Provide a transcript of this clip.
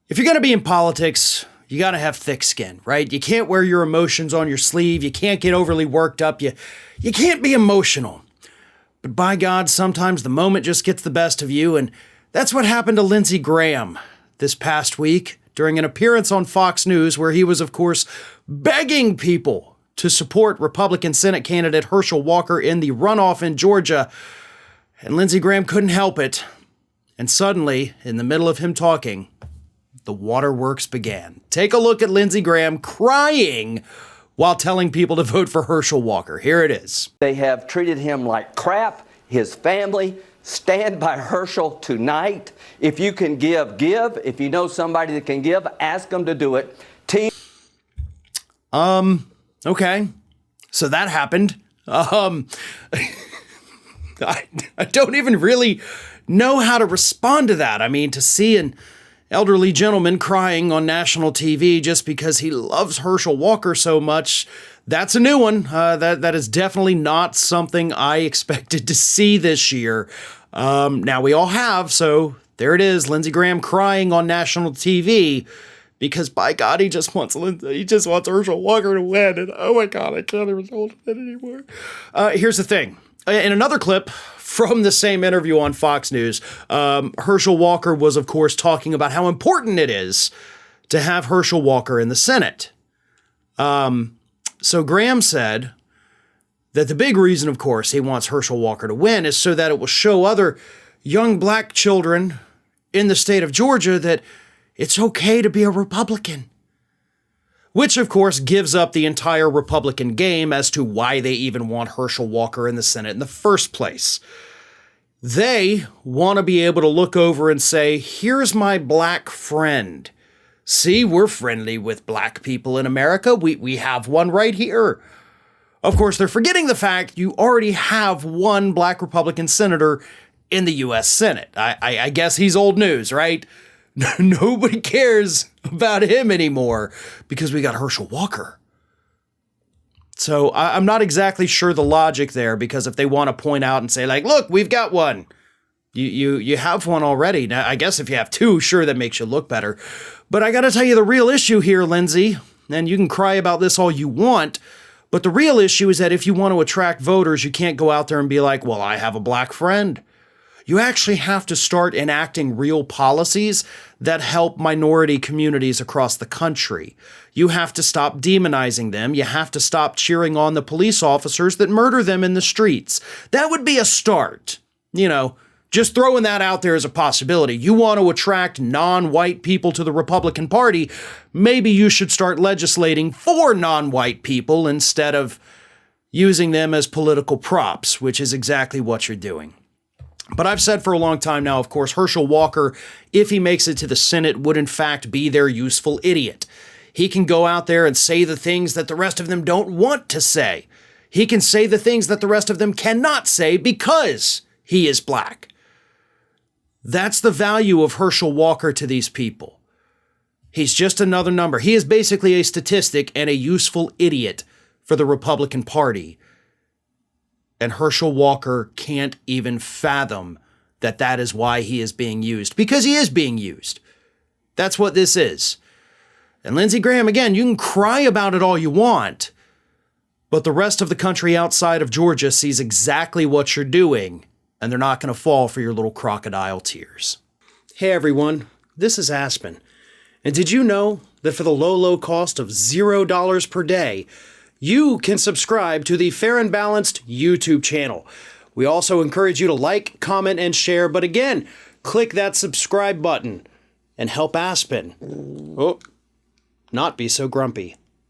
If you're going to be in politics, you got to have thick skin, right? You can't wear your emotions on your sleeve. You can't get overly worked up. You can't be emotional. But by God, sometimes the moment just gets the best of you, and that's what happened to Lindsey Graham this past week during an appearance on Fox News where he was, of course, begging people to support Republican Senate candidate Herschel Walker in the runoff in Georgia. And Lindsey Graham couldn't help it. And suddenly, in the middle of him talking, the waterworks began. Take a look at Lindsey Graham crying while telling people to vote for Herschel Walker. Here it is. They have treated him like crap, his family. Stand by Herschel tonight. If you can give, give. If you know somebody that can give, ask them to do it. Okay. So that happened. I don't even really know how to respond to that. I mean, to see an elderly gentleman crying on national TV just because he loves Herschel Walker so much, that's a new one. That is definitely not something I expected to see this year. Now we all have, so there it is, Lindsey Graham crying on national TV because by God, he just wants Herschel Walker to win, and oh my God, I can't even hold it anymore. Here's the thing. In another clip from the same interview on Fox News, Herschel Walker was, of course, talking about how important it is to have Herschel Walker in the Senate. So Graham said that the big reason, of course, he wants Herschel Walker to win is so that it will show other young black children in the state of Georgia that it's okay to be a Republican. Which, of course, gives up the entire Republican game as to why they even want Herschel Walker in the Senate in the first place. They want to be able to look over and say, here's my black friend. See, we're friendly with black people in America. We have one right here. Of course, they're forgetting the fact you already have one black Republican senator in the U.S. Senate. I guess he's old news, right? Nobody cares about him anymore because we got Herschel Walker. So I'm not exactly sure the logic there, because if they want to point out and say, like, look, we've got one. You have one already. Now, I guess if you have two, sure, that makes you look better. But I got to tell you the real issue here, Lindsay, and you can cry about this all you want, but the real issue is that if you want to attract voters, you can't go out there and be like, well, I have a black friend. You actually have to start enacting real policies that help minority communities across the country. You have to stop demonizing them. You have to stop cheering on the police officers that murder them in the streets. That would be a start. You know, just throwing that out there as a possibility. You want to attract non-white people to the Republican Party, maybe you should start legislating for non-white people instead of using them as political props, which is exactly what you're doing. But I've said for a long time now, of course, Herschel Walker, if he makes it to the Senate, would in fact be their useful idiot. He can go out there and say the things that the rest of them don't want to say. He can say the things that the rest of them cannot say because he is black. That's the value of Herschel Walker to these people. He's just another number. He is basically a statistic and a useful idiot for the Republican Party. And Herschel Walker can't even fathom that that is why he is being used. Because he is being used. That's what this is. And Lindsey Graham, again, you can cry about it all you want, but the rest of the country outside of Georgia sees exactly what you're doing, and they're not going to fall for your little crocodile tears. Hey everyone, this is Aspen. And did you know that for the low cost of $0 per day, you can subscribe to the Fair and Balanced YouTube channel. We also encourage you to like, comment, and share. But again, click that subscribe button and help Aspen not be so grumpy.